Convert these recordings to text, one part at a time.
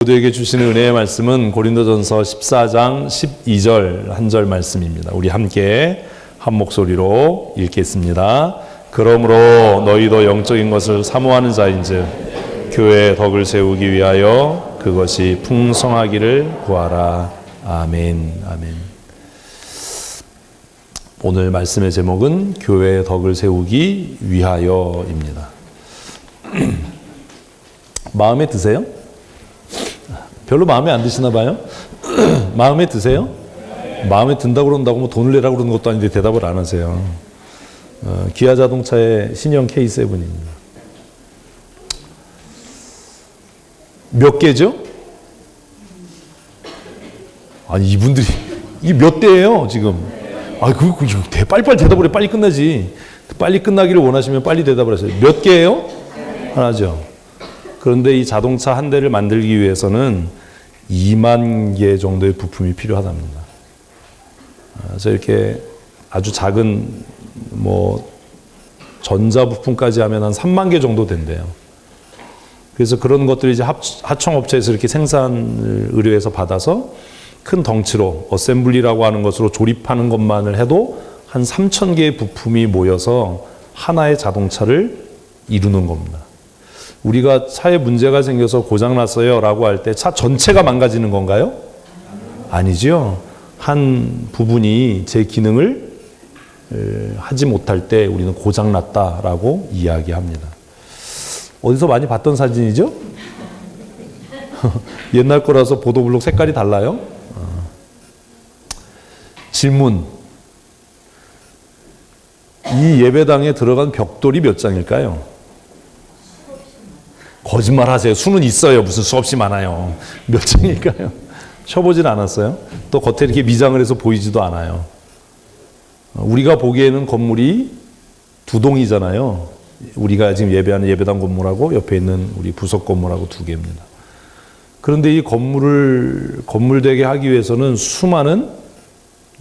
모두에게 주시는 은혜의 말씀은 고린도전서 14장 12절 한 절 말씀입니다. 우리 함께 한 목소리로 읽겠습니다. 그러므로 너희도 영적인 것을 사모하는 자인즉 교회의 덕을 세우기 위하여 그것이 풍성하기를 구하라. 아멘. 아멘. 오늘 말씀의 제목은 교회의 덕을 세우기 위하여입니다. 마음에 드세요? 별로 마음에 안 드시나 봐요? 마음에 드세요? 마음에 든다고 그런다고 뭐 돈을 내라고 그러는 것도 아닌데 대답을 안 하세요. 기아 자동차의 신형 K7입니다. 몇 개죠? 아니 이분들이 이게 몇 대예요 지금? 아 빨리빨리 대답을 해. 빨리 끝나지. 빨리 끝나기를 원하시면 빨리 대답을 하세요. 몇 개예요? 하나죠. 그런데 이 자동차 한 대를 만들기 위해서는 2만 개 정도의 부품이 필요하답니다. 그래서 이렇게 아주 작은 전자 부품까지 하면 한 3만 개 정도 된대요. 그래서 그런 것들을 이제 하청업체에서 이렇게 생산을 의뢰해서 받아서 큰 덩치로 어셈블리라고 하는 것으로 조립하는 것만을 해도 한 3천 개의 부품이 모여서 하나의 자동차를 이루는 겁니다. 우리가 차에 문제가 생겨서 고장났어요 라고 할 때 차 전체가 망가지는 건가요? 아니죠. 한 부분이 제 기능을 하지 못할 때 우리는 고장났다라고 이야기합니다. 어디서 많이 봤던 사진이죠? 옛날 거라서 보도블록 색깔이 달라요? 질문. 이 예배당에 들어간 벽돌이 몇 장일까요? 거짓말 하세요. 수는 있어요. 무슨 수없이 많아요. 몇 장일까요? 쳐보진 않았어요. 또 겉에 이렇게 미장을 해서 보이지도 않아요. 우리가 보기에는 건물이 두 동이잖아요. 우리가 지금 예배하는 예배당 건물하고 옆에 있는 우리 부속 건물하고 두 개입니다. 그런데 이 건물을 건물되게 하기 위해서는 수많은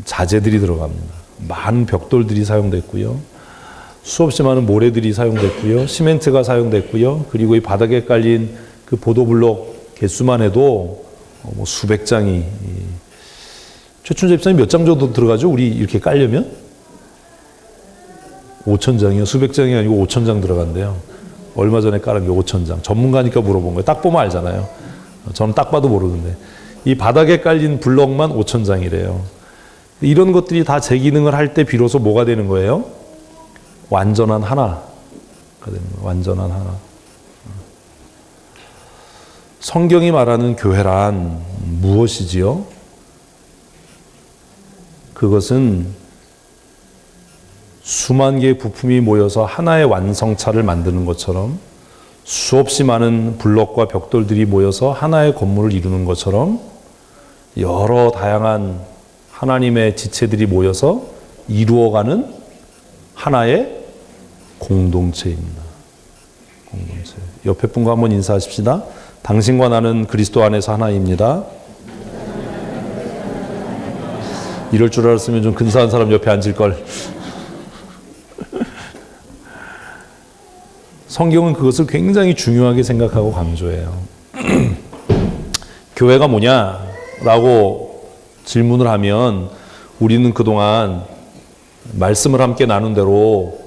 자재들이 들어갑니다. 많은 벽돌들이 사용됐고요. 수없이 많은 모래들이 사용됐고요. 시멘트가 사용됐고요. 그리고 이 바닥에 깔린 그 보도블록 개수만 해도 수백 장이. 최춘재 집사님 몇 장 정도 들어가죠? 우리 이렇게 깔려면? 5,000장이요. 수백 장이 아니고 5,000장 들어간대요. 얼마 전에 깔은 게 5,000장. 전문가니까 물어본 거예요. 딱 보면 알잖아요. 저는 딱 봐도 모르는데. 이 바닥에 깔린 블럭만 5,000장이래요. 이런 것들이 다 제 기능을 할 때 비로소 뭐가 되는 거예요? 완전한 하나가 되는 거예요. 완전한 하나. 성경이 말하는 교회란 무엇이지요? 그것은 수만 개의 부품이 모여서 하나의 완성차를 만드는 것처럼 수없이 많은 블럭과 벽돌들이 모여서 하나의 건물을 이루는 것처럼 여러 다양한 하나님의 지체들이 모여서 이루어가는 하나의 공동체입니다. 공동체. 옆에 분과 한번 인사하십시다. 당신과 나는 그리스도 안에서 하나입니다. 이럴 줄 알았으면 좀 근사한 사람 옆에 앉을 걸. 성경은 그것을 굉장히 중요하게 생각하고 강조해요. 교회가 뭐냐라고 질문을 하면 우리는 그동안 말씀을 함께 나눈 대로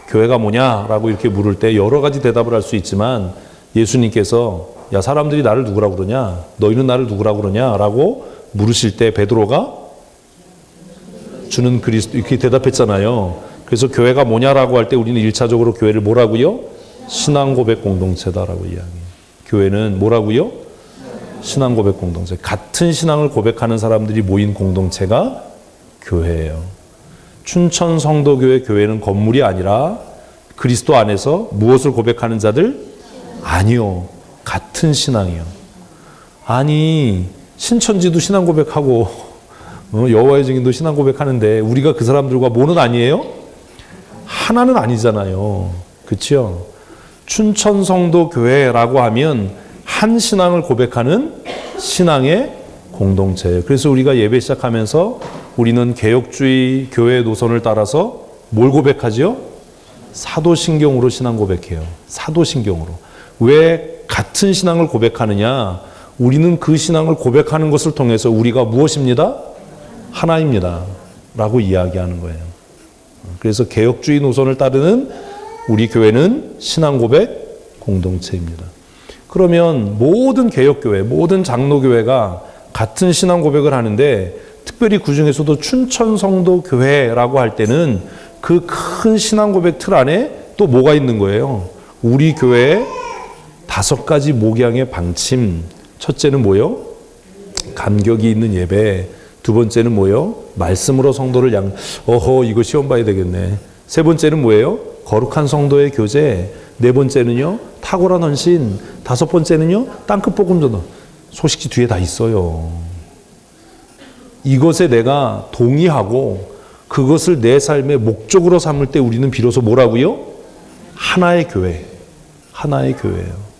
교회가 뭐냐라고 이렇게 물을 때 여러 가지 대답을 할 수 있지만 예수님께서 야 사람들이 나를 누구라고 그러냐? 너희는 나를 누구라고 그러냐?라고 물으실 때 베드로가 주는 그리스도 이렇게 대답했잖아요. 그래서 교회가 뭐냐라고 할 때 우리는 1차적으로 교회를 뭐라고요? 신앙 고백 공동체다라고 이야기해요. 교회는 뭐라고요? 신앙 고백 공동체. 같은 신앙을 고백하는 사람들이 모인 공동체가 교회예요. 춘천 성도교회 교회는 건물이 아니라 그리스도 안에서 무엇을 고백하는 자들? 아니요. 같은 신앙이요. 아니 신천지도 신앙 고백하고 여호와의 증인도 신앙 고백하는데 우리가 그 사람들과 뭐는 아니에요? 하나는 아니잖아요. 그렇죠? 춘천 성도교회라고 하면 한 신앙을 고백하는 신앙의 공동체예요. 그래서 우리가 예배 시작하면서 우리는 개혁주의 교회의 노선을 따라서 뭘 고백하죠? 사도신경으로 신앙 고백해요. 사도신경으로. 왜 같은 신앙을 고백하느냐? 우리는 그 신앙을 고백하는 것을 통해서 우리가 무엇입니다? 하나입니다. 라고 이야기하는 거예요. 그래서 개혁주의 노선을 따르는 우리 교회는 신앙 고백 공동체입니다. 그러면 모든 개혁교회, 모든 장로교회가 같은 신앙 고백을 하는데 특별히 그 중에서도 춘천성도교회라고 할 때는 그 큰 신앙 고백 틀 안에 또 뭐가 있는 거예요? 우리 교회의 5가지 목양의 방침. 첫째는 뭐요? 감격이 있는 예배. 두 번째는 뭐요? 말씀으로 성도를 이거 시험 봐야 되겠네. 세 번째는 뭐예요? 거룩한 성도의 교제. 네 번째는요? 탁월한 헌신. 다섯 번째는요? 땅끝 복음 전도. 소식지 뒤에 다 있어요. 이것에 내가 동의하고 그것을 내 삶의 목적으로 삼을 때 우리는 비로소 뭐라고요? 하나의 교회. 하나의 교회예요.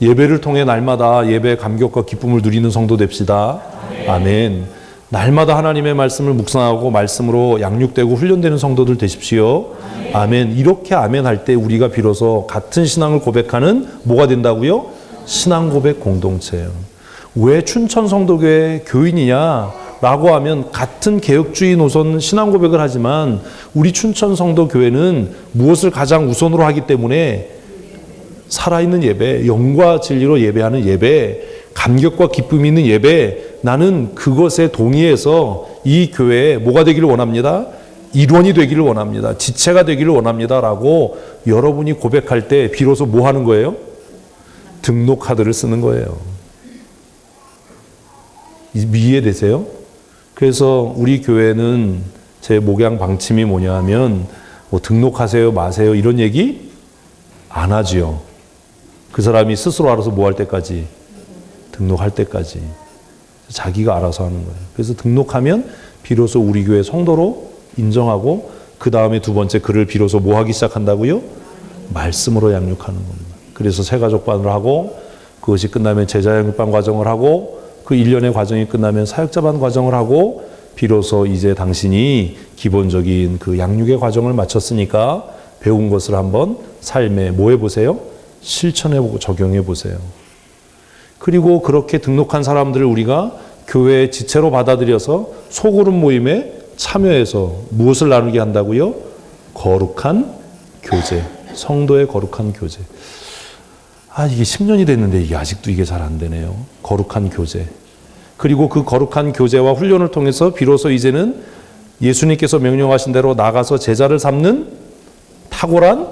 예배를 통해 날마다 예배의 감격과 기쁨을 누리는 성도 됩시다. 아멘. 날마다 하나님의 말씀을 묵상하고 말씀으로 양육되고 훈련되는 성도들 되십시오. 아멘. 이렇게 아멘 할 때 우리가 비로소 같은 신앙을 고백하는 뭐가 된다고요? 신앙 고백 공동체예요. 왜 춘천성도교회 교인이냐? 라고 하면 같은 개혁주의 노선 신앙 고백을 하지만 우리 춘천성도교회는 무엇을 가장 우선으로 하기 때문에 살아있는 예배, 영과 진리로 예배하는 예배, 감격과 기쁨이 있는 예배, 나는 그것에 동의해서 이 교회에 뭐가 되기를 원합니다. 일원이 되기를 원합니다. 지체가 되기를 원합니다. 라고 여러분이 고백할 때 비로소 뭐 하는 거예요? 등록 카드를 쓰는 거예요. 이해되세요? 그래서 우리 교회는 제 목양 방침이 뭐냐 하면 뭐 등록하세요 마세요 이런 얘기 안 하지요. 그 사람이 스스로 알아서 뭐 할 때까지? 등록할 때까지. 자기가 알아서 하는 거예요. 그래서 등록하면 비로소 우리 교회 성도로 인정하고 그 다음에 두 번째 그를 비로소 뭐 하기 시작한다고요? 말씀으로 양육하는 겁니다. 그래서 새가족반을 하고 그것이 끝나면 제자양육반 과정을 하고 그 1년의 과정이 끝나면 사역자반 과정을 하고 비로소 이제 당신이 기본적인 그 양육의 과정을 마쳤으니까 배운 것을 한번 삶에 뭐 해보세요? 실천해보고 적용해보세요. 그리고 그렇게 등록한 사람들을 우리가 교회의 지체로 받아들여서 소그룹 모임에 참여해서 무엇을 나누게 한다고요? 거룩한 교제. 성도의 거룩한 교제. 이게 10년이 됐는데 이게 아직도 이게 잘 안 되네요. 거룩한 교제. 그리고 그 거룩한 교제와 훈련을 통해서 비로소 이제는 예수님께서 명령하신 대로 나가서 제자를 삼는 탁월한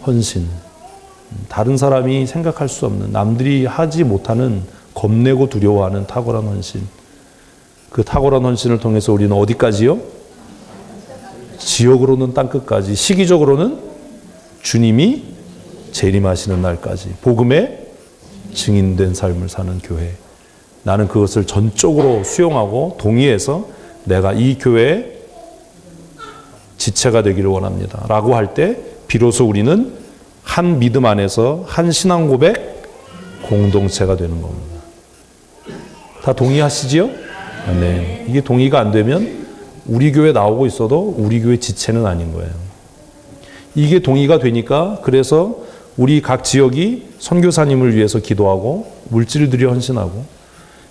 헌신. 다른 사람이 생각할 수 없는, 남들이 하지 못하는, 겁내고 두려워하는 탁월한 헌신. 그 탁월한 헌신을 통해서 우리는 어디까지요? 지역으로는 땅끝까지, 시기적으로는 주님이 재림하시는 날까지 복음의 증인된 삶을 사는 교회. 나는 그것을 전적으로 수용하고 동의해서 내가 이 교회의 지체가 되기를 원합니다. 라고 할 때 비로소 우리는 한 믿음 안에서 한 신앙 고백 공동체가 되는 겁니다. 다 동의하시지요? 네. 이게 동의가 안 되면 우리 교회 나오고 있어도 우리 교회 지체는 아닌 거예요. 이게 동의가 되니까 그래서 우리 각 지역이 선교사님을 위해서 기도하고 물질을 들여 헌신하고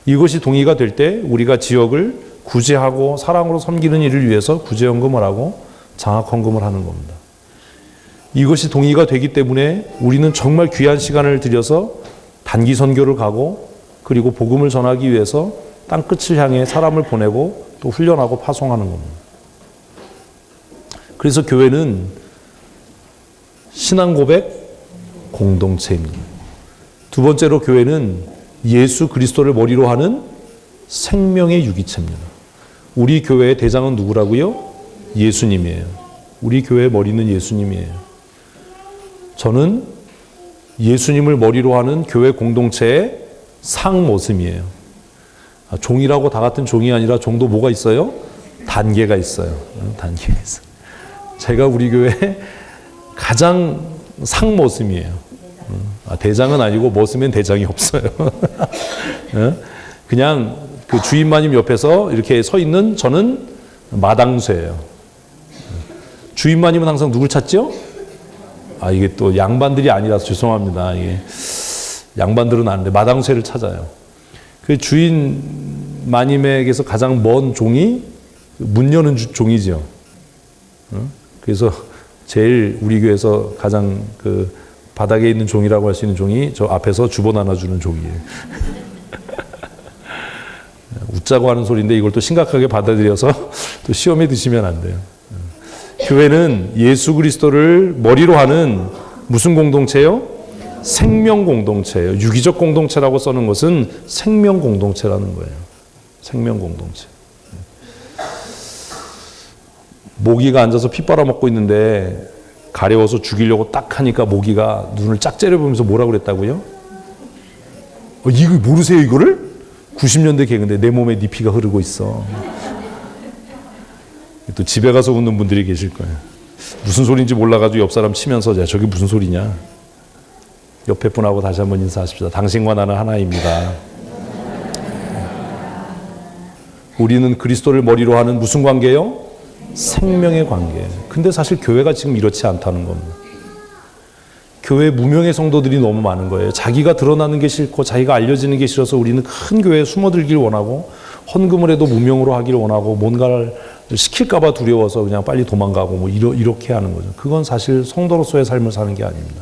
이것이 동의가 될 때 우리가 지역을 구제하고 사랑으로 섬기는 일을 위해서 구제연금을 하고 장학헌금을 하는 겁니다. 이것이 동의가 되기 때문에 우리는 정말 귀한 시간을 들여서 단기 선교를 가고 그리고 복음을 전하기 위해서 땅끝을 향해 사람을 보내고 또 훈련하고 파송하는 겁니다. 그래서 교회는 신앙 고백 공동체입니다. 두 번째로 교회는 예수 그리스도를 머리로 하는 생명의 유기체입니다. 우리 교회의 대장은 누구라고요? 예수님이에요. 우리 교회의 머리는 예수님이에요. 저는 예수님을 머리로 하는 교회 공동체의 상모습이에요. 종이라고 다 같은 종이 아니라 종도 뭐가 있어요? 단계가 있어요. 단계가 있어요. 제가 우리 교회의 가장 상모습이에요. 대장은 아니고 모습엔 대장이 없어요. 그냥 그 주임마님 옆에서 이렇게 서 있는 저는 마당쇠예요. 주임마님은 항상 누굴 찾죠? 이게 또 양반들이 아니라서 죄송합니다. 양반들은 아는데 마당쇠를 찾아요. 그 주인 마님에게서 가장 먼 종이 문 여는 종이죠. 그래서 제일 우리 교회에서 가장 그 바닥에 있는 종이라고 할 수 있는 종이 저 앞에서 주보 나눠주는 종이에요. 웃자고 하는 소리인데 이걸 또 심각하게 받아들여서 또 시험에 드시면 안 돼요. 교회는 예수 그리스도를 머리로 하는 무슨 공동체요? 생명 공동체예요. 유기적 공동체라고 써는 것은 생명 공동체라는 거예요. 생명 공동체. 모기가 앉아서 피 빨아먹고 있는데 가려워서 죽이려고 딱 하니까 모기가 눈을 짝 째려보면서 뭐라고 그랬다고요? 이거 모르세요 이거를? 90년대 개그인데 내 몸에 네 피가 흐르고 있어. 또 집에 가서 웃는 분들이 계실 거예요. 무슨 소리인지 몰라가지고 옆 사람 치면서 야 저게 무슨 소리냐. 옆에 분하고 다시 한번 인사하십시다. 당신과 나는 하나입니다. 우리는 그리스도를 머리로 하는 무슨 관계요? 생명의 관계. 근데 사실 교회가 지금 이렇지 않다는 겁니다. 교회 무명의 성도들이 너무 많은 거예요. 자기가 드러나는 게 싫고 자기가 알려지는 게 싫어서 우리는 큰 교회에 숨어들길 원하고 헌금을 해도 무명으로 하기를 원하고 뭔가를 시킬까 봐 두려워서 그냥 빨리 도망가고 뭐 이렇게 하는 거죠. 그건 사실 성도로서의 삶을 사는 게 아닙니다.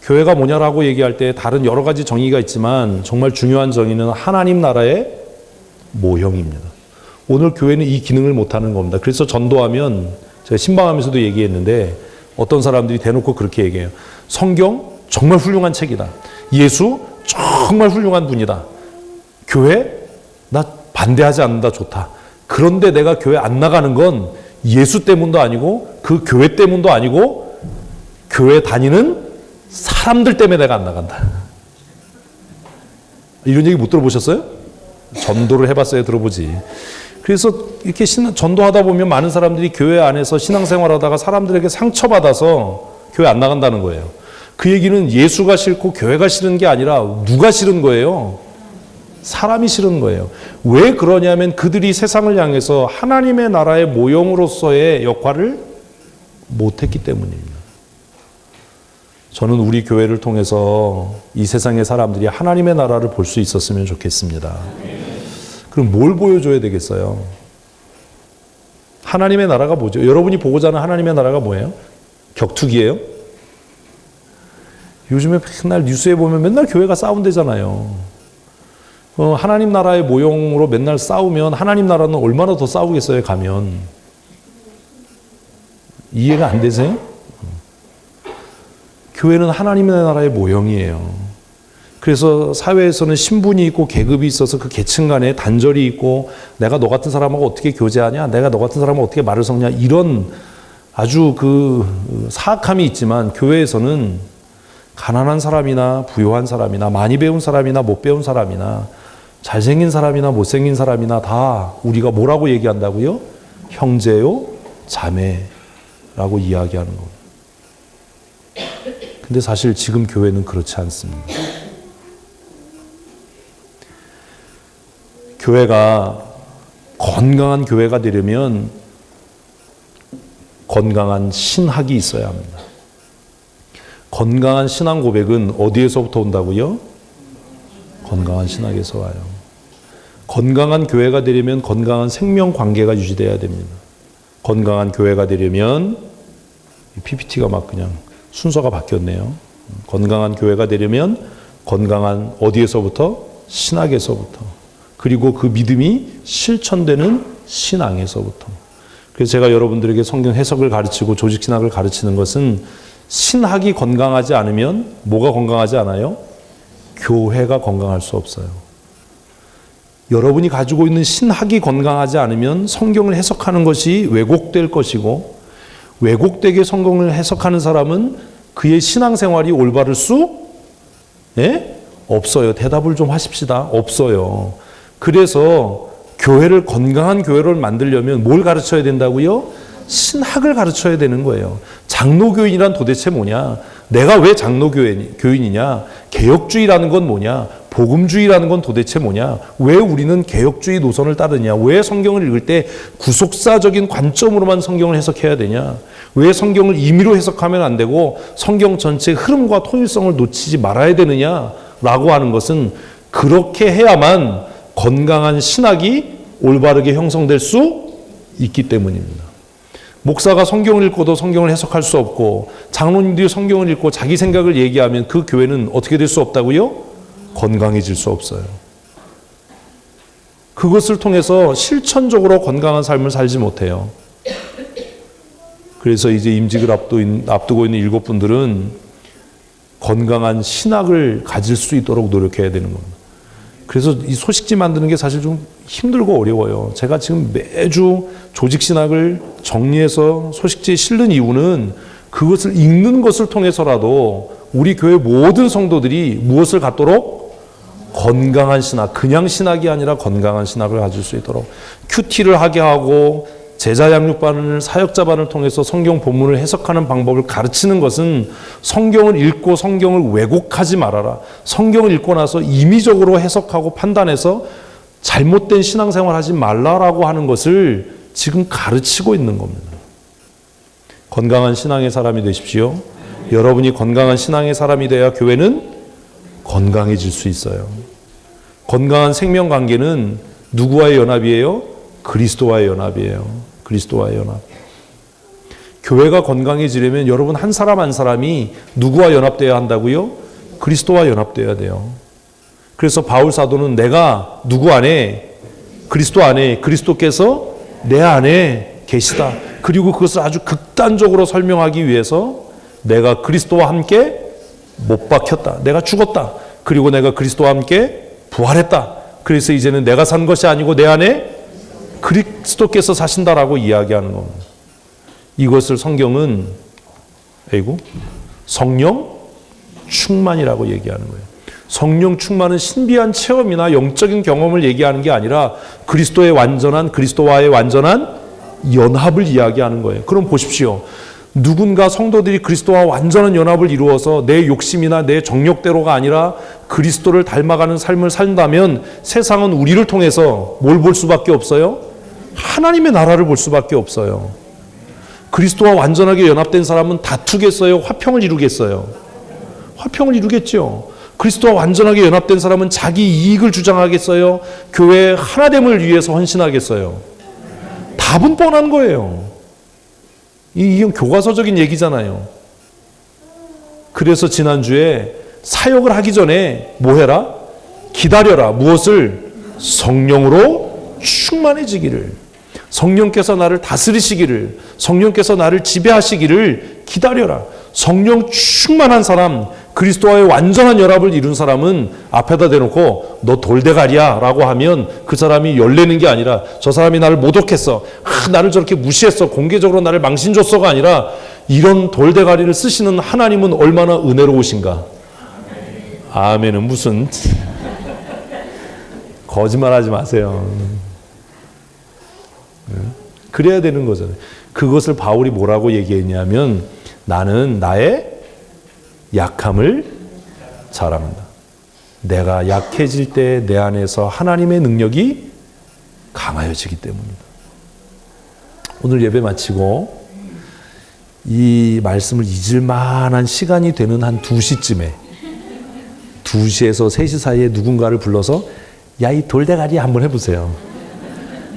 교회가 뭐냐라고 얘기할 때 다른 여러 가지 정의가 있지만 정말 중요한 정의는 하나님 나라의 모형입니다. 오늘 교회는 이 기능을 못하는 겁니다. 그래서 전도하면 제가 신방하면서도 얘기했는데 어떤 사람들이 대놓고 그렇게 얘기해요. 성경 정말 훌륭한 책이다. 예수 정말 훌륭한 분이다. 교회 나 반대하지 않는다. 좋다. 그런데 내가 교회 안 나가는 건 예수 때문도 아니고 그 교회 때문도 아니고 교회 다니는 사람들 때문에 내가 안 나간다. 이런 얘기 못 들어보셨어요? 전도를 해봤어야 들어보지. 그래서 이렇게 전도하다 보면 많은 사람들이 교회 안에서 신앙생활하다가 사람들에게 상처받아서 교회 안 나간다는 거예요. 그 얘기는 예수가 싫고 교회가 싫은 게 아니라 누가 싫은 거예요? 사람이 싫은 거예요. 왜 그러냐면 그들이 세상을 향해서 하나님의 나라의 모형으로서의 역할을 못했기 때문입니다. 저는 우리 교회를 통해서 이 세상의 사람들이 하나님의 나라를 볼 수 있었으면 좋겠습니다. 그럼 뭘 보여줘야 되겠어요? 하나님의 나라가 뭐죠? 여러분이 보고자 하는 하나님의 나라가 뭐예요? 격투기예요? 요즘에 맨날 뉴스에 보면 맨날 교회가 싸운대잖아요. 하나님 나라의 모형으로 맨날 싸우면 하나님 나라는 얼마나 더 싸우겠어요, 가면. 이해가 안 되세요? 교회는 하나님의 나라의 모형이에요. 그래서 사회에서는 신분이 있고 계급이 있어서 그 계층 간에 단절이 있고 내가 너 같은 사람하고 어떻게 교제하냐, 내가 너 같은 사람하고 어떻게 말을 섞냐, 이런 아주 그 사악함이 있지만 교회에서는 가난한 사람이나 부유한 사람이나 많이 배운 사람이나 못 배운 사람이나 잘생긴 사람이나 못생긴 사람이나 다 우리가 뭐라고 얘기한다고요? 형제요, 자매라고 이야기하는 겁니다. 근데 사실 지금 교회는 그렇지 않습니다. 교회가 건강한 교회가 되려면 건강한 신학이 있어야 합니다. 건강한 신앙 고백은 어디에서부터 온다고요? 건강한 신학에서 와요. 건강한 교회가 되려면 건강한 생명 관계가 유지돼야 됩니다. 건강한 교회가 되려면 PPT가 막 그냥 순서가 바뀌었네요. 건강한 교회가 되려면 건강한 어디에서부터? 신학에서부터. 그리고 그 믿음이 실천되는 신앙에서부터. 그래서 제가 여러분들에게 성경 해석을 가르치고 조직 신학을 가르치는 것은 신학이 건강하지 않으면 뭐가 건강하지 않아요? 교회가 건강할 수 없어요. 여러분이 가지고 있는 신학이 건강하지 않으면 성경을 해석하는 것이 왜곡될 것이고 왜곡되게 성경을 해석하는 사람은 그의 신앙생활이 올바를 수 없어요. 대답을 좀 하십시다. 없어요. 그래서 교회를 건강한 교회를 만들려면 뭘 가르쳐야 된다고요? 신학을 가르쳐야 되는 거예요. 장로교인이란 도대체 뭐냐? 내가 왜 장로교인이냐? 개혁주의라는 건 뭐냐? 복음주의라는 건 도대체 뭐냐? 왜 우리는 개혁주의 노선을 따르냐? 왜 성경을 읽을 때 구속사적인 관점으로만 성경을 해석해야 되냐? 왜 성경을 임의로 해석하면 안 되고 성경 전체의 흐름과 통일성을 놓치지 말아야 되느냐라고 하는 것은 그렇게 해야만 건강한 신학이 올바르게 형성될 수 있기 때문입니다. 목사가 성경을 읽고도 성경을 해석할 수 없고 장로님들이 성경을 읽고 자기 생각을 얘기하면 그 교회는 어떻게 될 수 없다고요? 건강해질 수 없어요. 그것을 통해서 실천적으로 건강한 삶을 살지 못해요. 그래서 이제 임직을 앞두고 있는 7분들은 건강한 신학을 가질 수 있도록 노력해야 되는 겁니다. 그래서 이 소식지 만드는 게 사실 좀 힘들고 어려워요. 제가 지금 매주 조직신학을 정리해서 소식지에 실는 이유는 그것을 읽는 것을 통해서라도 우리 교회 모든 성도들이 무엇을 갖도록? 건강한 신학, 그냥 신학이 아니라 건강한 신학을 가질 수 있도록 큐티를 하게 하고 제자 양육반을 사역자반을 통해서 성경 본문을 해석하는 방법을 가르치는 것은 성경을 읽고 성경을 왜곡하지 말아라. 성경을 읽고 나서 임의적으로 해석하고 판단해서 잘못된 신앙생활 하지 말라라고 하는 것을 지금 가르치고 있는 겁니다. 건강한 신앙의 사람이 되십시오. 여러분이 건강한 신앙의 사람이 돼야 교회는 건강해질 수 있어요. 건강한 생명관계는 누구와의 연합이에요? 그리스도와의 연합이에요. 그리스도와의 연합. 교회가 건강해지려면 여러분 한 사람 한 사람이 누구와 연합되어야 한다고요? 그리스도와 연합되어야 돼요. 그래서 바울 사도는 내가 누구 안에? 그리스도 안에, 그리스도께서 내 안에 계시다. 그리고 그것을 아주 극단적으로 설명하기 위해서 내가 그리스도와 함께 못 박혔다. 내가 죽었다. 그리고 내가 그리스도와 함께 부활했다. 그래서 이제는 내가 산 것이 아니고 내 안에 그리스도께서 사신다라고 이야기하는 겁니다. 이것을 성경은 성령 충만이라고 얘기하는 거예요. 성령 충만은 신비한 체험이나 영적인 경험을 얘기하는 게 아니라 그리스도와의 완전한 연합을 이야기하는 거예요. 그럼 보십시오. 누군가 성도들이 그리스도와 완전한 연합을 이루어서 내 욕심이나 내 정욕대로가 아니라 그리스도를 닮아가는 삶을 산다면 세상은 우리를 통해서 뭘 볼 수밖에 없어요? 하나님의 나라를 볼 수밖에 없어요. 그리스도와 완전하게 연합된 사람은 다투겠어요? 화평을 이루겠어요? 화평을 이루겠죠. 그리스도와 완전하게 연합된 사람은 자기 이익을 주장하겠어요? 교회의 하나됨을 위해서 헌신하겠어요? 답은 뻔한 거예요. 이건 교과서적인 얘기잖아요. 그래서 지난주에 사역을 하기 전에 뭐 해라? 기다려라. 무엇을? 성령으로 충만해지기를. 성령께서 나를 다스리시기를, 성령께서 나를 지배하시기를 기다려라. 성령 충만한 사람, 그리스도와의 완전한 연합을 이룬 사람은 앞에다 대놓고 너 돌대가리야 라고 하면 그 사람이 열내는 게 아니라 저 사람이 나를 모독했어, 나를 저렇게 무시했어, 공개적으로 나를 망신 줬어가 아니라 이런 돌대가리를 쓰시는 하나님은 얼마나 은혜로우신가. 아멘은 무슨 거짓말하지 마세요. 그래야 되는 거잖아요. 그것을 바울이 뭐라고 얘기했냐면 나는 나의 약함을 자랑한다. 내가 약해질 때 내 안에서 하나님의 능력이 강하여지기 때문이다. 오늘 예배 마치고 이 말씀을 잊을 만한 시간이 되는 한 2시쯤에 2시에서 3시 사이에 누군가를 불러서 야, 이 돌대가리 한번 해보세요.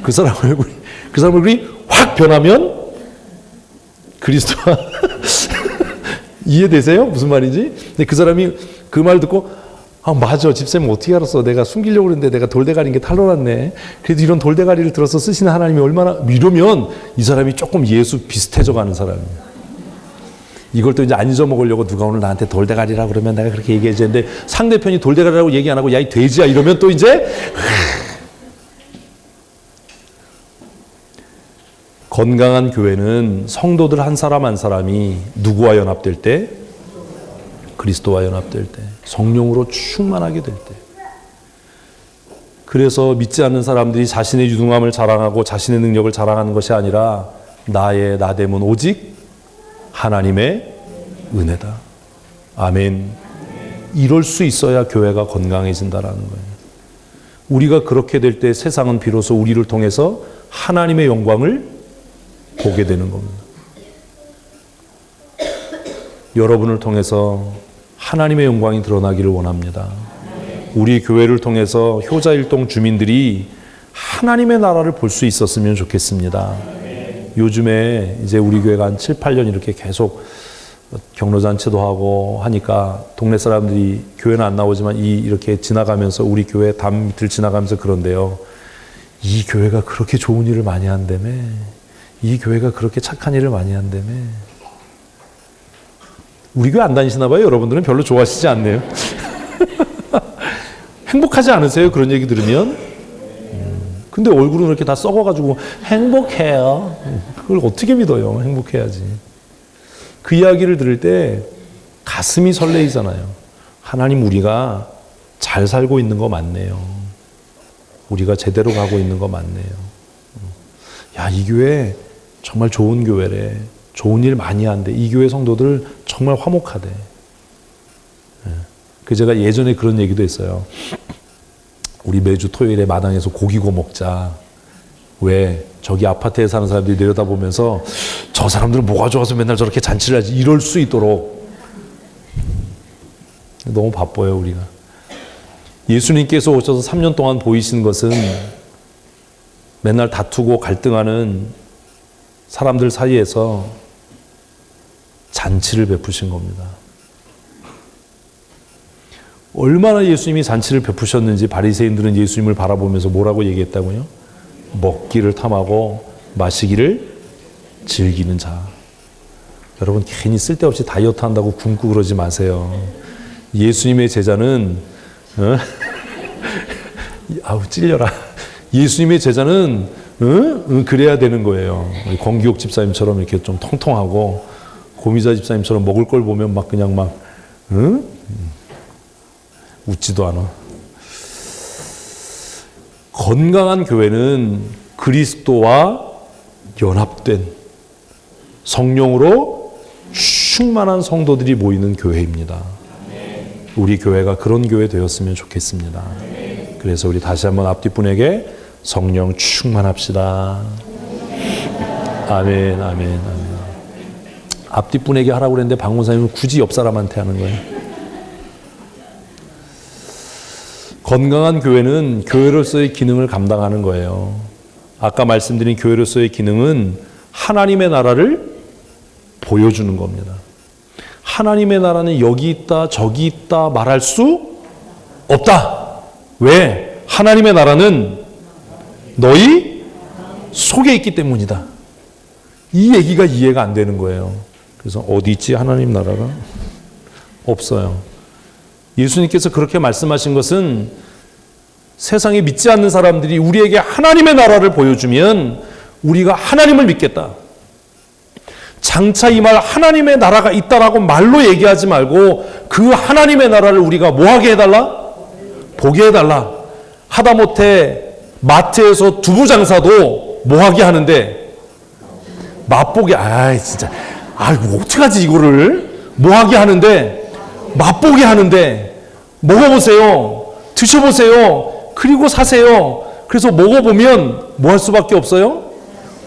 그 사람 얼굴이 확 변하면 그리스도와 이해되세요? 무슨 말인지? 근데 그 사람이 그 말 듣고 아 맞아, 집사님 어떻게 알았어? 내가 숨기려고 그랬는데 내가 돌대가리인 게 탈로났네. 그래도 이런 돌대가리를 들어서 쓰시는 하나님이 얼마나, 이러면 이 사람이 조금 예수 비슷해져 가는 사람이에요. 이걸 또 이제 안 잊어먹으려고 누가 오늘 나한테 돌대가리라고 그러면 내가 그렇게 얘기해야 되는데 상대편이 돌대가리라고 얘기 안 하고 야 이 돼지야 이러면 또 이제 건강한 교회는 성도들 한 사람 한 사람이 누구와 연합될 때? 그리스도와 연합될 때, 성령으로 충만하게 될 때. 그래서 믿지 않는 사람들이 자신의 유능함을 자랑하고 자신의 능력을 자랑하는 것이 아니라 나의 나됨은 오직 하나님의 은혜다. 아멘. 이럴 수 있어야 교회가 건강해진다라는 거예요. 우리가 그렇게 될 때 세상은 비로소 우리를 통해서 하나님의 영광을 보게 되는 겁니다. 여러분을 통해서 하나님의 영광이 드러나기를 원합니다. 우리 교회를 통해서 효자일동 주민들이 하나님의 나라를 볼 수 있었으면 좋겠습니다. 요즘에 이제 우리 교회가 한 7, 8년 이렇게 계속 경로잔치도 하고 하니까 동네 사람들이 교회는 안 나오지만 이렇게 지나가면서 우리 교회 담 밑을 지나가면서 그런데요. 이 교회가 그렇게 좋은 일을 많이 한다며. 이 교회가 그렇게 착한 일을 많이 한다며. 우리 교회 안 다니시나 봐요. 여러분들은 별로 좋아하시지 않네요. 행복하지 않으세요? 그런 얘기 들으면? 근데 얼굴은 이렇게 다 썩어가지고 행복해요. 그걸 어떻게 믿어요? 행복해야지. 그 이야기를 들을 때 가슴이 설레이잖아요. 하나님, 우리가 잘 살고 있는 거 맞네요. 우리가 제대로 가고 있는 거 맞네요. 야, 이 교회 정말 좋은 교회래. 좋은 일 많이 한대. 이 교회 성도들 정말 화목하대. 그 제가 예전에 그런 얘기도 했어요. 우리 매주 토요일에 마당에서 고기 구워 먹자. 왜? 저기 아파트에 사는 사람들이 내려다보면서 저 사람들은 뭐가 좋아서 맨날 저렇게 잔치를 하지, 이럴 수 있도록. 너무 바빠요, 우리가. 예수님께서 오셔서 3년 동안 보이신 것은 맨날 다투고 갈등하는 사람들 사이에서 잔치를 베푸신 겁니다. 얼마나 예수님이 잔치를 베푸셨는지 바리새인들은 예수님을 바라보면서 뭐라고 얘기했다고요? 먹기를 탐하고 마시기를 즐기는 자. 여러분, 괜히 쓸데없이 다이어트 한다고 굶고 그러지 마세요. 예수님의 제자는 아우 찔려라. 예수님의 제자는 그래야 되는 거예요. 권기옥 집사님처럼 이렇게 좀 통통하고 고미자 집사님처럼 먹을 걸 보면 막 그냥 막 웃지도 않아. 건강한 교회는 그리스도와 연합된 성령으로 충만한 성도들이 모이는 교회입니다. 우리 교회가 그런 교회 되었으면 좋겠습니다. 그래서 우리 다시 한번 앞뒤 분에게 성령 충만합시다. 아멘, 아멘, 아멘. 앞뒤 분에게 하라고 그랬는데 박문사님은 굳이 옆 사람한테 하는 거예요. 건강한 교회는 교회로서의 기능을 감당하는 거예요. 아까 말씀드린 교회로서의 기능은 하나님의 나라를 보여주는 겁니다. 하나님의 나라는 여기 있다, 저기 있다 말할 수 없다. 왜? 하나님의 나라는 너희 속에 있기 때문이다. 이 얘기가 이해가 안 되는 거예요. 그래서 어디 있지 하나님 나라가? 없어요. 예수님께서 그렇게 말씀하신 것은 세상에 믿지 않는 사람들이 우리에게 하나님의 나라를 보여주면 우리가 하나님을 믿겠다. 장차 이 말 하나님의 나라가 있다라고 말로 얘기하지 말고 그 하나님의 나라를 우리가 뭐하게 해달라? 보게 해달라. 하다못해 마트에서 두부 장사도 뭐하게 하는데? 맛보게. 아이 진짜. 아이고 어떡하지 이거를? 뭐하게 하는데? 맛보게 하는데 먹어보세요. 드셔보세요. 그리고 사세요. 그래서 먹어보면 뭐 할 수밖에 없어요?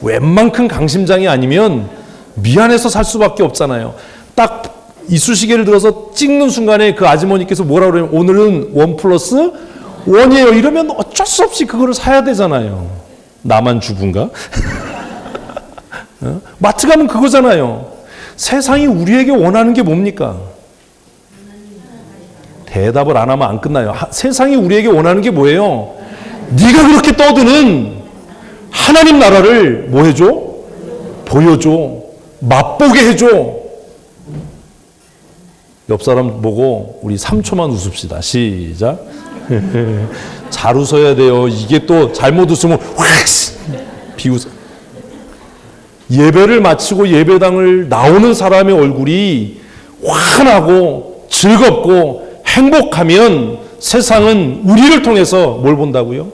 웬만큼 강심장이 아니면 미안해서 살 수밖에 없잖아요. 딱 이쑤시개를 들어서 찍는 순간에 그 아주머니께서 뭐라고 그러면 오늘은 1+1이에요. 이러면 어쩔 수 없이 그거를 사야 되잖아요. 나만 죽은가? 마트 가면 그거잖아요. 세상이 우리에게 원하는 게 뭡니까? 대답을 안 하면 안 끝나요. 세상이 우리에게 원하는 게 뭐예요? 네가 그렇게 떠드는 하나님 나라를 뭐 해줘? 보여줘. 맛보게 해줘. 옆 사람 보고 우리 3초만 웃읍시다. 시작. 잘 웃어야 돼요. 이게 또 잘못 웃으면 확 비웃어. 예배를 마치고 예배당을 나오는 사람의 얼굴이 환하고 즐겁고 행복하면 세상은 우리를 통해서 뭘 본다고요?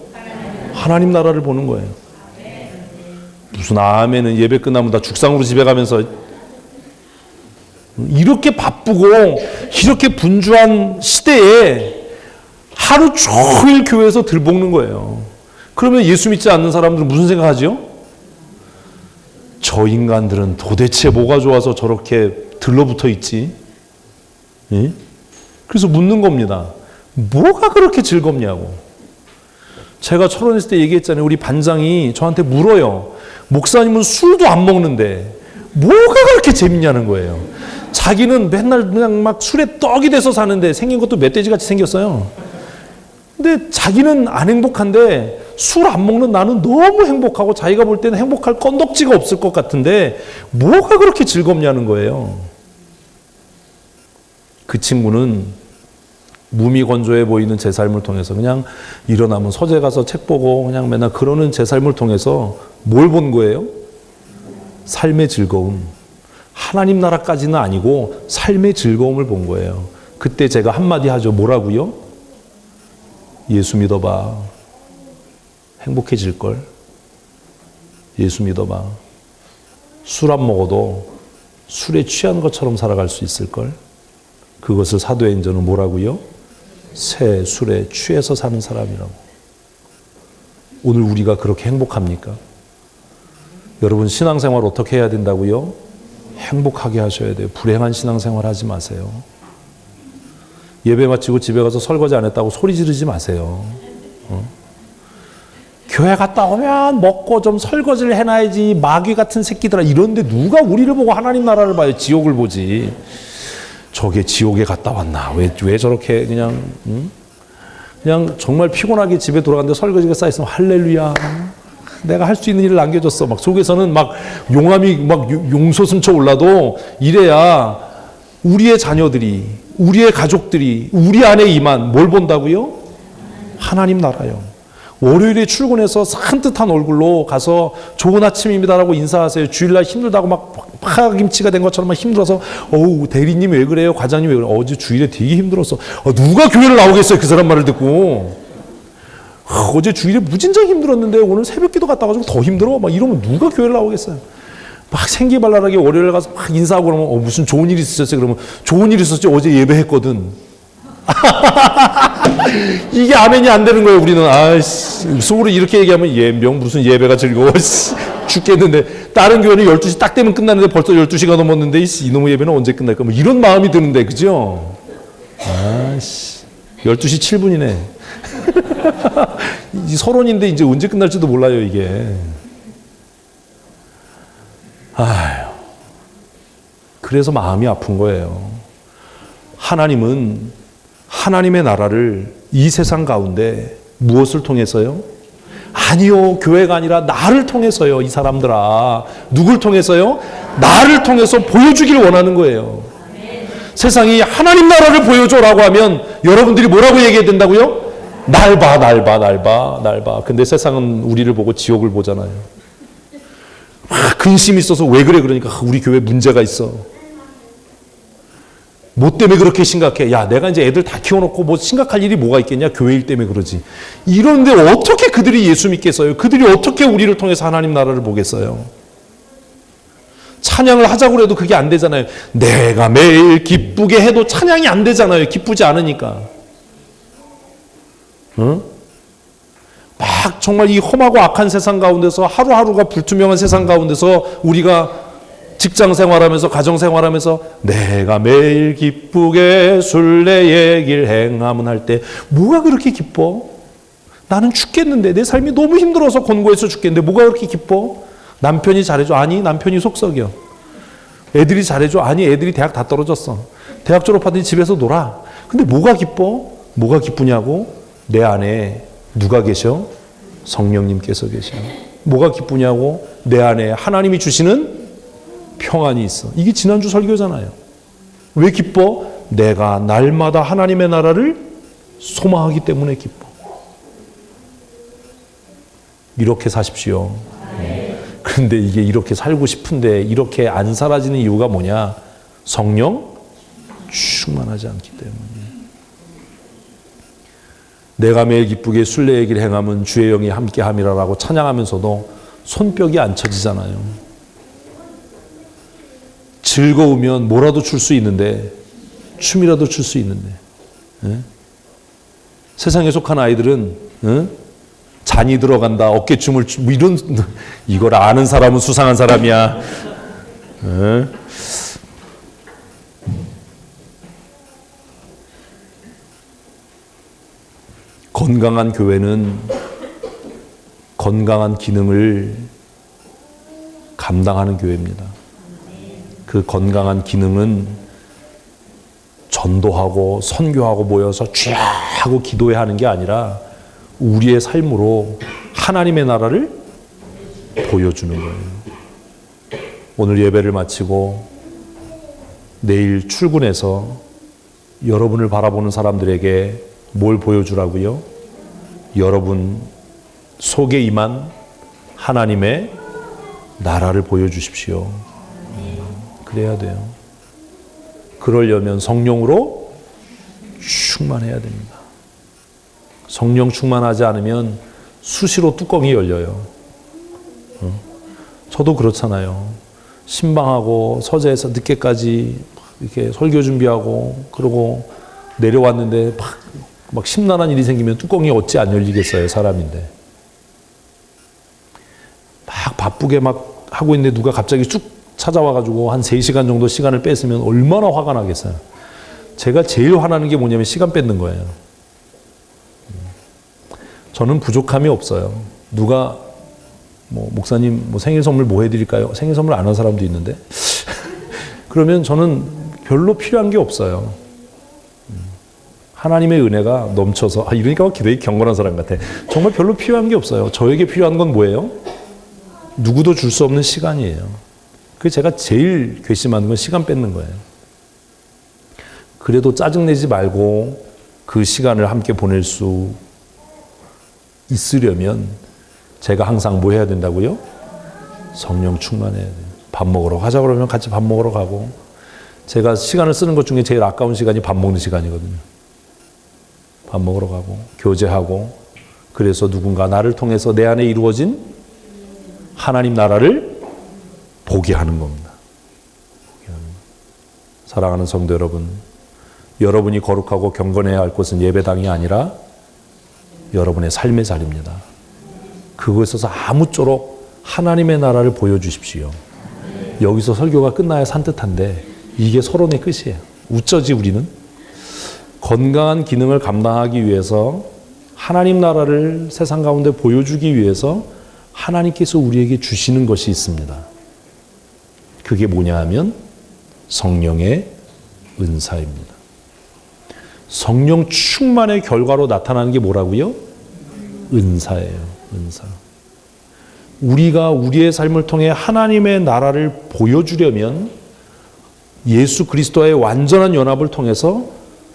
하나님 나라를 보는 거예요. 무슨 아멘은 예배 끝나면 다 죽상으로 집에 가면서 이렇게 바쁘고 이렇게 분주한 시대에 하루 종일 교회에서 들볶는 거예요. 그러면 예수 믿지 않는 사람들은 무슨 생각하죠? 저 인간들은 도대체 뭐가 좋아서 저렇게 들러붙어 있지? 예? 그래서 묻는 겁니다. 뭐가 그렇게 즐겁냐고. 제가 철원 있을 때 얘기했잖아요. 우리 반장이 저한테 물어요. 목사님은 술도 안 먹는데 뭐가 그렇게 재밌냐는 거예요. 자기는 맨날 그냥 막 술에 떡이 돼서 사는데 생긴 것도 멧돼지같이 생겼어요. 근데 자기는 안 행복한데 술 안 먹는 나는 너무 행복하고 자기가 볼 때는 행복할 건덕지가 없을 것 같은데 뭐가 그렇게 즐겁냐는 거예요. 그 친구는 무미건조해 보이는 제 삶을 통해서 그냥 일어나면 서재 가서 책 보고 그냥 맨날 그러는 제 삶을 통해서 뭘 본 거예요? 삶의 즐거움. 하나님 나라까지는 아니고 삶의 즐거움을 본 거예요. 그때 제가 한마디 하죠. 뭐라고요? 예수 믿어봐. 행복해질걸. 예수 믿어봐. 술 안 먹어도 술에 취한 것처럼 살아갈 수 있을걸. 그것을 사도행전은 뭐라고요? 새 술에 취해서 사는 사람이라고. 오늘 우리가 그렇게 행복합니까? 여러분 신앙생활 어떻게 해야 된다고요? 행복하게 하셔야 돼요. 불행한 신앙생활 하지 마세요. 예배 마치고 집에 가서 설거지 안 했다고 소리 지르지 마세요. 교회 갔다 오면 먹고 좀 설거지를 해놔야지 마귀 같은 새끼들아. 이런데 누가 우리를 보고 하나님 나라를 봐요. 지옥을 보지. 저게 지옥에 갔다 왔나? 왜 저렇게 그냥 정말 피곤하게 집에 돌아갔는데 설거지가 쌓여있으면 할렐루야. 내가 할 수 있는 일을 남겨줬어. 막 속에서는 막 용암이 막 용솟음쳐 올라도 이래야 우리의 자녀들이, 우리의 가족들이 우리 안에 임한 뭘 본다고요? 하나님 나라요. 월요일에 출근해서 산뜻한 얼굴로 가서 좋은 아침입니다라고 인사하세요. 주일날 힘들다고 막 파김치가 된 것처럼 막 힘들어서 어우 대리님 왜 그래요? 과장님 왜 그래요? 어제 주일에 되게 힘들었어. 누가 교회를 나오겠어요? 그 사람 말을 듣고. 어제 주일에 무진장 힘들었는데 오늘 새벽기도 갔다 가지고 더 힘들어? 막 이러면 누가 교회를 나오겠어요? 막 생기발랄하게 월요일 가서 막 인사하고 그러면 무슨 좋은 일 있으셨어요? 그러면 좋은 일 있었지. 어제 예배했거든. 이게 아멘이 안 되는 거예요. 우리는 아이씨 속으로 이렇게 얘기하면 예명 무슨 예배가 즐거워 죽겠는데 다른 교회는 12시 딱 되면 끝나는데 벌써 12시가 넘었는데 이놈의 예배는 언제 끝날까? 뭐 이런 마음이 드는데 그죠? 아이씨 12시 7분이네. 서론인데 이제 언제 끝날지도 몰라요 이게. 아휴 그래서 마음이 아픈 거예요. 하나님은 하나님의 나라를 이 세상 가운데 무엇을 통해서요? 아니요, 교회가 아니라 나를 통해서요. 이 사람들아. 누굴 통해서요? 나를 통해서 보여주길 원하는 거예요. 세상이 하나님 나라를 보여줘라고 하면 여러분들이 뭐라고 얘기해야 된다고요? 날 봐, 날 봐, 날 봐, 날 봐. 근데 세상은 우리를 보고 지옥을 보잖아요. 근심이 있어서 왜 그래? 그러니까 우리 교회 문제가 있어. 뭐 때문에 그렇게 심각해? 야, 내가 이제 애들 다 키워놓고 뭐 심각할 일이 뭐가 있겠냐? 교회 일 때문에 그러지. 이런데 어떻게 그들이 예수 믿겠어요? 그들이 어떻게 우리를 통해서 하나님 나라를 보겠어요? 찬양을 하자고 해도 그게 안 되잖아요. 내가 매일 기쁘게 해도 찬양이 안 되잖아요. 기쁘지 않으니까. 응? 막 정말 이 험하고 악한 세상 가운데서 하루하루가 불투명한 세상 가운데서 우리가 직장 생활하면서 가정 생활하면서 내가 매일 기쁘게 순례의 길 행함은 할 때 뭐가 그렇게 기뻐? 나는 죽겠는데 내 삶이 너무 힘들어서 권고해서 죽겠는데 뭐가 그렇게 기뻐? 남편이 잘해줘? 아니 남편이 속썩여. 애들이 잘해줘? 아니 애들이 대학 다 떨어졌어. 대학 졸업하더니 집에서 놀아. 근데 뭐가 기뻐? 뭐가 기쁘냐고? 내 안에 누가 계셔? 성령님께서 계셔. 뭐가 기쁘냐고? 내 안에 하나님이 주시는 평안이 있어. 이게 지난주 설교잖아요. 왜 기뻐? 내가 날마다 하나님의 나라를 소망하기 때문에 기뻐. 이렇게 사십시오. 그런데 이게 이렇게 살고 싶은데 이렇게 안 사라지는 이유가 뭐냐? 성령 충만하지 않기 때문에. 내가 매일 기쁘게 순례의 길 행함은 주의 영이 함께함이라라고 찬양하면서도 손뼉이 안 쳐지잖아요. 즐거우면 뭐라도 줄 수 있는데, 춤이라도 출 수 있는데, 예? 세상에 속한 아이들은 잔이 들어간다, 어깨춤을 뭐 이런, 이걸 아는 사람은 수상한 사람이야. 예? 건강한 교회는 건강한 기능을 감당하는 교회입니다. 그 건강한 기능은 전도하고 선교하고 모여서 쥐 하고 기도해야 하는 게 아니라 우리의 삶으로 하나님의 나라를 보여주는 거예요. 오늘 예배를 마치고 내일 출근해서 여러분을 바라보는 사람들에게 뭘 보여주라고요? 여러분 속에 임한 하나님의 나라를 보여주십시오. 그래야 돼요. 그러려면 성령으로 충만해야 됩니다. 성령 충만하지 않으면 수시로 뚜껑이 열려요. 저도 그렇잖아요. 신방하고 서재에서 늦게까지 이렇게 설교 준비하고 그러고 내려왔는데 막 심란한 일이 생기면 뚜껑이 어찌 안 열리겠어요, 사람인데. 막 바쁘게 막 하고 있는데 누가 갑자기 쭉 찾아와가지고 한 3시간 정도 시간을 뺐으면 얼마나 화가 나겠어요. 제가 제일 화나는 게 뭐냐면 시간 뺏는 거예요. 저는 부족함이 없어요. 누가 목사님 생일 선물 뭐 해드릴까요? 생일 선물 안 한 사람도 있는데 그러면 저는 별로 필요한 게 없어요. 하나님의 은혜가 넘쳐서 이러니까 되게 경건한 사람 같아. 정말 별로 필요한 게 없어요. 저에게 필요한 건 뭐예요? 누구도 줄 수 없는 시간이에요. 그게 제가 제일 괘씸한 건 시간 뺏는 거예요. 그래도 짜증내지 말고 그 시간을 함께 보낼 수 있으려면 제가 항상 뭐 해야 된다고요? 성령 충만해야 돼요. 밥 먹으러 가자 그러면 같이 밥 먹으러 가고, 제가 시간을 쓰는 것 중에 제일 아까운 시간이 밥 먹는 시간이거든요. 밥 먹으러 가고 교제하고, 그래서 누군가 나를 통해서 내 안에 이루어진 하나님 나라를 보게 하는 겁니다. 사랑하는 성도 여러분, 여러분이 거룩하고 경건해야 할 곳은 예배당이 아니라 여러분의 삶의 자리입니다. 그곳에서 아무쪼록 하나님의 나라를 보여주십시오. 여기서 설교가 끝나야 산뜻한데 이게 서론의 끝이에요. 우쩌지 우리는? 건강한 기능을 감당하기 위해서, 하나님 나라를 세상 가운데 보여주기 위해서 하나님께서 우리에게 주시는 것이 있습니다. 그게 뭐냐 하면 성령의 은사입니다. 성령 충만의 결과로 나타나는 게 뭐라고요? 은사예요. 은사. 우리가 우리의 삶을 통해 하나님의 나라를 보여주려면 예수 그리스도와의 완전한 연합을 통해서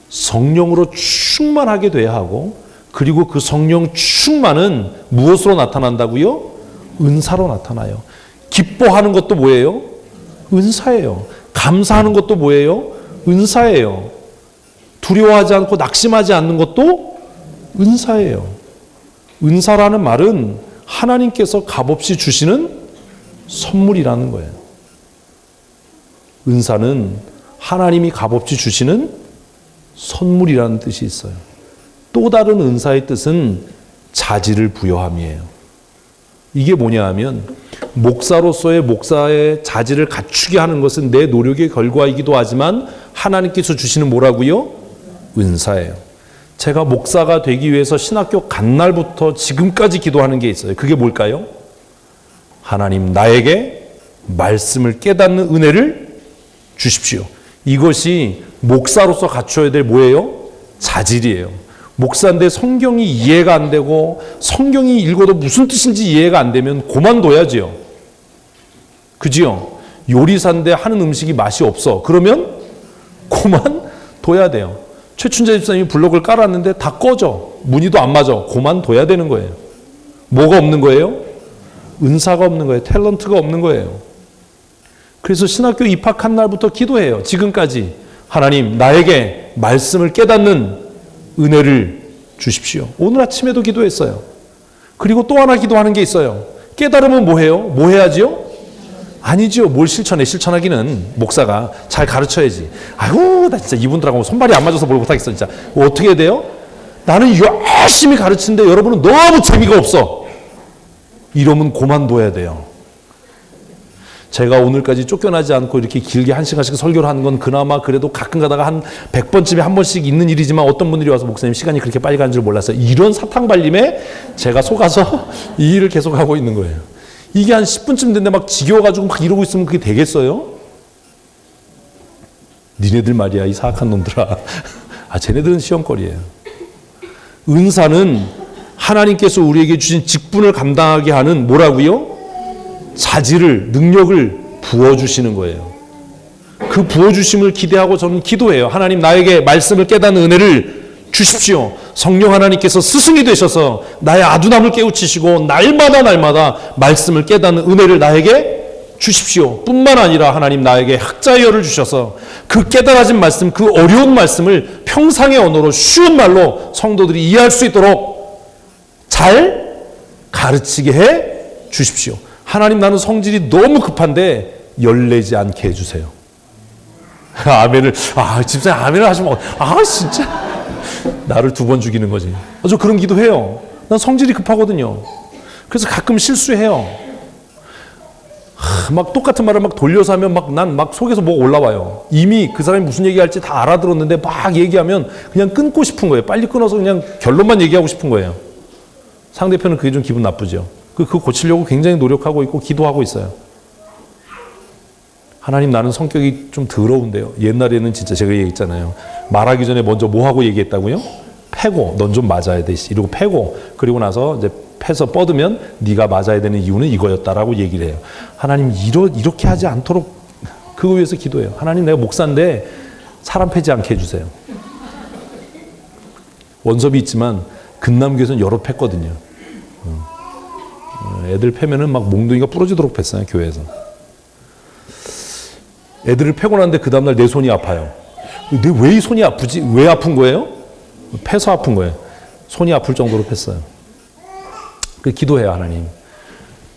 성령으로 충만하게 돼야 하고, 그리고 그 성령 충만은 무엇으로 나타난다고요? 은사로 나타나요. 기뻐하는 것도 뭐예요? 은사예요. 감사하는 것도 뭐예요? 은사예요. 두려워하지 않고 낙심하지 않는 것도 은사예요. 은사라는 말은 하나님께서 값없이 주시는 선물이라는 거예요. 은사는 하나님이 값없이 주시는 선물이라는 뜻이 있어요. 또 다른 은사의 뜻은 자질을 부여함이에요. 이게 뭐냐 하면, 목사로서의 목사의 자질을 갖추게 하는 것은 내 노력의 결과이기도 하지만 하나님께서 주시는 뭐라고요? 은사예요. 제가 목사가 되기 위해서 신학교 간 날부터 지금까지 기도하는 게 있어요. 그게 뭘까요? 하나님, 나에게 말씀을 깨닫는 은혜를 주십시오. 이것이 목사로서 갖춰야 될 뭐예요? 자질이에요. 목사인데 성경이 이해가 안 되고 성경이 읽어도 무슨 뜻인지 이해가 안 되면 그만둬야지요. 그지요? 요리사인데 하는 음식이 맛이 없어. 그러면 그만둬야 돼요. 최춘재 집사님이 블록을 깔았는데 다 꺼져. 문의도 안 맞아. 그만둬야 되는 거예요. 뭐가 없는 거예요? 은사가 없는 거예요. 탤런트가 없는 거예요. 그래서 신학교 입학한 날부터 기도해요. 지금까지. 하나님, 나에게 말씀을 깨닫는 은혜를 주십시오. 오늘 아침에도 기도했어요. 그리고 또 하나 기도하는 게 있어요. 깨달으면 뭐 해요? 뭐 해야지요? 아니죠. 뭘 실천해. 실천하기는 목사가 잘 가르쳐야지. 아유, 나 진짜 이분들하고 손발이 안 맞아서 뭘 못하겠어. 진짜. 어떻게 해야 돼요? 나는 열심히 가르치는데 여러분은 너무 재미가 없어. 이러면 그만둬야 돼요. 제가 오늘까지 쫓겨나지 않고 이렇게 길게 1시간씩 설교를 하는 건 그나마 그래도 가끔 가다가 한 100번쯤에 한 번씩 있는 일이지만 어떤 분들이 와서 목사님 시간이 그렇게 빨리 가는 줄 몰랐어요. 이런 사탕발림에 제가 속아서 이 일을 계속하고 있는 거예요. 이게 한 10분쯤 됐는데 막 지겨워가지고 막 이러고 있으면 그게 되겠어요? 니네들 말이야, 이 사악한 놈들아. 아, 쟤네들은 시험거리예요. 은사는 하나님께서 우리에게 주신 직분을 감당하게 하는 뭐라고요? 자질을, 능력을 부어주시는 거예요. 그 부어주심을 기대하고 저는 기도해요. 하나님 나에게 말씀을 깨닫는 은혜를 주십시오. 성령 하나님께서 스승이 되셔서 나의 아두남을 깨우치시고 날마다 말씀을 깨닫는 은혜를 나에게 주십시오. 뿐만 아니라 하나님 나에게 학자의 열을 주셔서 그 깨달아진 말씀, 그 어려운 말씀을 평상의 언어로 쉬운 말로 성도들이 이해할 수 있도록 잘 가르치게 해 주십시오. 하나님 나는 성질이 너무 급한데 열내지 않게 해주세요. 아멘을, 집사님 아멘을 하시면, 진짜. 나를 2번 죽이는 거지. 저 그런 기도해요. 난 성질이 급하거든요. 그래서 가끔 실수해요. 막 똑같은 말을 막 돌려서 하면 난 속에서 뭐가 올라와요. 이미 그 사람이 무슨 얘기할지 다 알아들었는데 막 얘기하면 그냥 끊고 싶은 거예요. 빨리 끊어서 그냥 결론만 얘기하고 싶은 거예요. 상대편은 그게 좀 기분 나쁘죠. 그거 고치려고 굉장히 노력하고 있고 기도하고 있어요. 하나님 나는 성격이 좀 더러운데요. 옛날에는 진짜 제가 얘기했잖아요. 말하기 전에 먼저 뭐 하고 얘기했다고요? 패고 넌 좀 맞아야 돼. 이러고 패고 그리고 나서 이제 패서 뻗으면 네가 맞아야 되는 이유는 이거였다라고 얘기를 해요. 하나님 이렇게 하지 않도록 그거 위해서 기도해요. 하나님 내가 목사인데 사람 패지 않게 해주세요. 원섭이 있지만 금남교에서는 여러 팼거든요. 애들 패면은 막 몽둥이가 부러지도록 팼어요. 교회에서. 애들을 패고 났는데 그 다음날 내 손이 아파요. 왜 이 손이 아프지? 왜 아픈 거예요? 패서 아픈 거예요. 손이 아플 정도로 팼어요. 그래서 기도해요.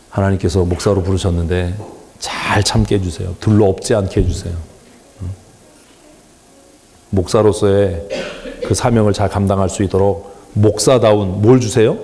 하나님께서 목사로 부르셨는데 잘 참게 해주세요. 들러 엎지 않게 해주세요. 목사로서의 그 사명을 잘 감당할 수 있도록 목사다운 뭘 주세요?